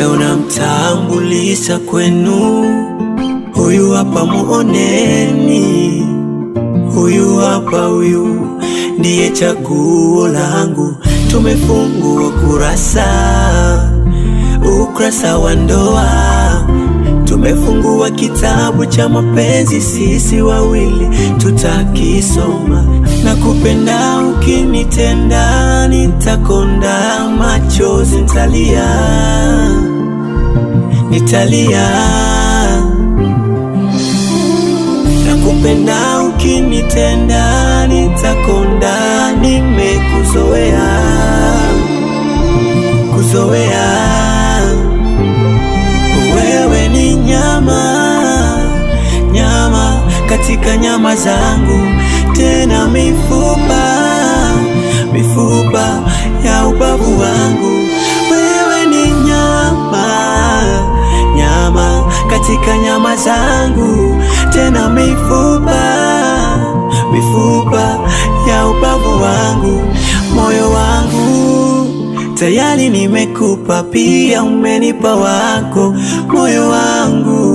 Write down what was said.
Leo namtambulisha kwenu, huyu hapa muoneni. Huyu hapa, huyu ndiye chaguo langu. Tumefungua ukurasa wa ndoa. Tumefungua kitabu cha mapenzi, sisi wawili tutakisoma. Na kupenda ukinitenda, nitakonda machozi, nitalia. Na kupenda ukinitenda, nitakonda, nimekuzoea, wewe ni nyama katika nyama zangu, tena mifupa ya ubavu wangu. Wewe ni nyama katika nyama zangu, tena mifupa ya ubavu wangu. Moyo wangu tayari nimekupa, pia umenipa wako. Moyo wangu